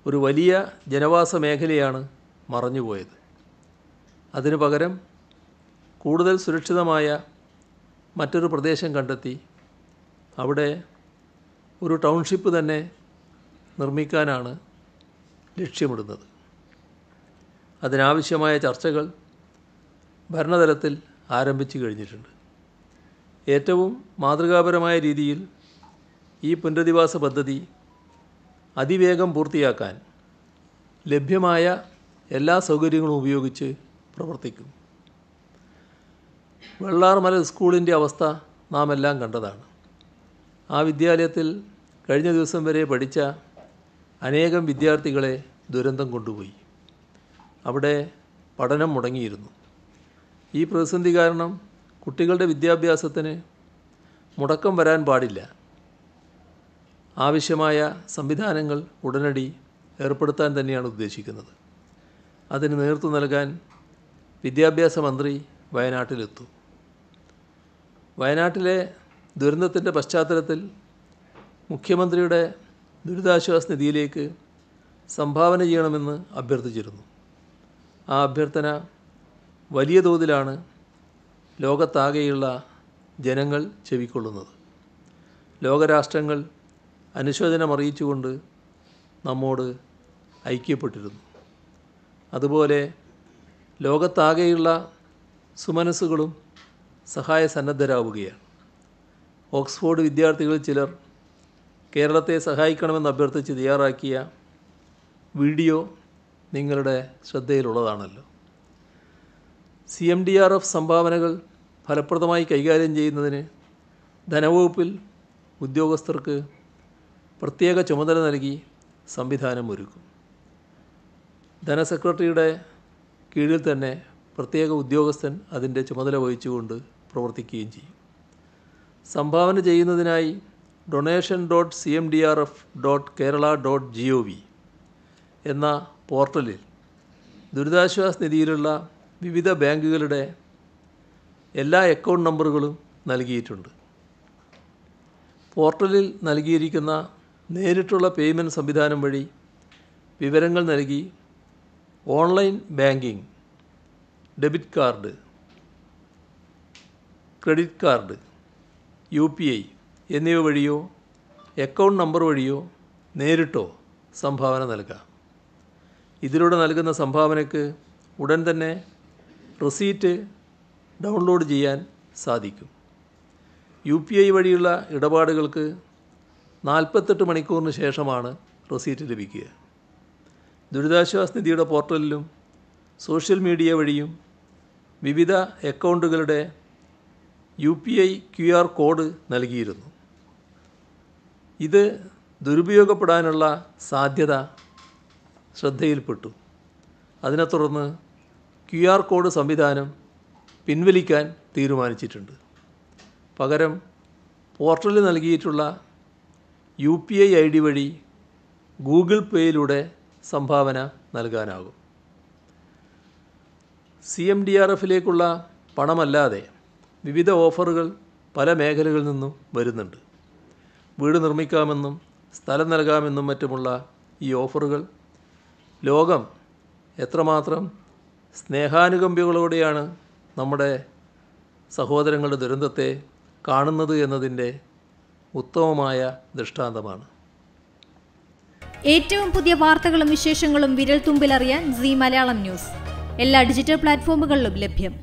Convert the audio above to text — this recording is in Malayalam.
ഒരു വലിയ ജനവാസ മേഖലയാണ് മറഞ്ഞുപോയത്. അതിനു പകരം കൂടുതൽ സുരക്ഷിതമായ മറ്റൊരു പ്രദേശം കണ്ടെത്തി അവിടെ ഒരു ടൗൺഷിപ്പ് തന്നെ നിർമ്മിക്കാനാണ് ലക്ഷ്യമിടുന്നത്. അതിനാവശ്യമായ ചർച്ചകൾ ഭരണതലത്തിൽ ആരംഭിച്ചു കഴിഞ്ഞിട്ടുണ്ട്. ഏറ്റവും മാതൃകാപരമായ രീതിയിൽ ഈ പുനരധിവാസ പദ്ധതി അതിവേഗം പൂർത്തിയാക്കാൻ ലഭ്യമായ എല്ലാ സൗകര്യങ്ങളും ഉപയോഗിച്ച് പ്രവർത്തിക്കും. വെള്ളാർമല സ്കൂളിൻ്റെ അവസ്ഥ നാം എല്ലാം കണ്ടതാണ്. ആ വിദ്യാലയത്തിൽ കഴിഞ്ഞ ദിവസം വരെ പഠിച്ച അനേകം വിദ്യാർത്ഥികളെ ദുരന്തം കൊണ്ടുപോയി. അവിടെ പഠനം മുടങ്ങിയിരുന്നു. ഈ പ്രതിസന്ധി കാരണം കുട്ടികളുടെ വിദ്യാഭ്യാസത്തിന് മുടക്കം വരാൻ പാടില്ല. ആവശ്യമായ സംവിധാനങ്ങൾ ഉടനടി ഏർപ്പെടുത്താൻ തന്നെയാണ് ഉദ്ദേശിക്കുന്നത്. അതിന് നേതൃത്വം നൽകാൻ വിദ്യാഭ്യാസ മന്ത്രി വയനാട്ടിലെത്തും. വയനാട്ടിലെ ദുരന്തത്തിൻ്റെ പശ്ചാത്തലത്തിൽ മുഖ്യമന്ത്രിയുടെ ദുരിതാശ്വാസ നിധിയിലേക്ക് സംഭാവന ചെയ്യണമെന്ന് അഭ്യർത്ഥിച്ചിരുന്നു. ആ അഭ്യർത്ഥന വലിയ തോതിലാണ് ലോകത്താകെയുള്ള ജനങ്ങൾ ചെവിക്കൊള്ളുന്നത്. ലോകരാഷ്ട്രങ്ങൾ അനുശോചനം അറിയിച്ചുകൊണ്ട് നമ്മോട് ഐക്യപ്പെട്ടിരുന്നു. അതുപോലെ ലോകത്താകെയുള്ള സുമനസ്സുകളും സഹായ സന്നദ്ധരാവുകയാണ്. ഓക്സ്ഫോർഡ് വിദ്യാർത്ഥികളിൽ ചിലർ കേരളത്തെ സഹായിക്കണമെന്ന് അഭ്യർത്ഥിച്ച് തയ്യാറാക്കിയ വീഡിയോ നിങ്ങളുടെ ശ്രദ്ധയിലുള്ളതാണല്ലോ. CMDRF സംഭാവനകൾ ഫലപ്രദമായി കൈകാര്യം ചെയ്യുന്നതിന് ധനവകുപ്പിൽ ഉദ്യോഗസ്ഥർക്ക് പ്രത്യേക ചുമതല നൽകി സംവിധാനം ഒരുക്കും. ധനസെക്രട്ടറിയുടെ കീഴിൽ തന്നെ പ്രത്യേക ഉദ്യോഗസ്ഥൻ അതിൻ്റെ ചുമതല വഹിച്ചുകൊണ്ട് പ്രവർത്തിക്കുകയും ചെയ്യും. സംഭാവന ചെയ്യുന്നതിനായി donation.cmdrf.kerala.gov എന്ന പോർട്ടലിൽ ദുരിതാശ്വാസ നിധിയിലുള്ള വിവിധ ബാങ്കുകളുടെ എല്ലാ അക്കൗണ്ട് നമ്പറുകളും നൽകിയിട്ടുണ്ട്. പോർട്ടലിൽ നൽകിയിരിക്കുന്ന നേരിട്ടുള്ള പേയ്മെൻറ്റ് സംവിധാനം വഴി വിവരങ്ങൾ നൽകി online banking, debit card, credit card, UPI എന്നിവ വഴിയോ അക്കൗണ്ട് നമ്പർ വഴിയോ നേരിട്ടോ സംഭാവന നൽകാം. ഇതിലൂടെ നൽകുന്ന സംഭാവനയ്ക്ക് ഉടൻ തന്നെ റെസീറ്റ് ഡൗൺലോഡ് ചെയ്യാൻ സാധിക്കും. UPI വഴിയുള്ള ഇടപാടുകൾക്ക് 48 മണിക്കൂറിന് ശേഷമാണ് റെസീറ്റ് ലഭിക്കുക. ദുരിതാശ്വാസ നിധിയുടെ പോർട്ടലിലും സോഷ്യൽ മീഡിയ വഴിയും വിവിധ അക്കൗണ്ടുകളുടെ UPI QR കോഡ് നൽകിയിരുന്നു. ഇത് ദുരുപയോഗപ്പെടാനുള്ള സാധ്യത ശ്രദ്ധയിൽപ്പെട്ടു. അതിനെ തുടർന്ന് QR കോഡ് സംവിധാനം പിൻവലിക്കാൻ തീരുമാനിച്ചിട്ടുണ്ട്. പകരം പോർട്ടലിൽ നൽകിയിട്ടുള്ള UPI ID വഴി ഗൂഗിൾ പേയിലൂടെ സംഭാവന നൽകാനാകും. CMDRFിലേക്കുള്ള പണമല്ലാതെ വിവിധ ഓഫറുകൾ പല മേഖലകളിൽ നിന്നും വരുന്നുണ്ട്. വീട് നിർമ്മിക്കാമെന്നും സ്ഥലം നൽകാമെന്നും മറ്റുമുള്ള ഈ ഓഫറുകൾ ലോകം എത്രമാത്രം സ്നേഹാനുകമ്പകളോടെയാണ് നമ്മുടെ സഹോദരങ്ങളുടെ ദുരന്തത്തെ കാണുന്നത് എന്നതിൻ്റെ ഉത്തമമായ ദൃഷ്ടാന്തമാണ്. ഏറ്റവും പുതിയ വാർത്തകളും വിശേഷങ്ങളും വിരൽ തുമ്പിലറിയാൻ Zee മലയാളം ന്യൂസ് എല്ലാ ഡിജിറ്റൽ പ്ലാറ്റ്ഫോമുകളിലും ലഭ്യം.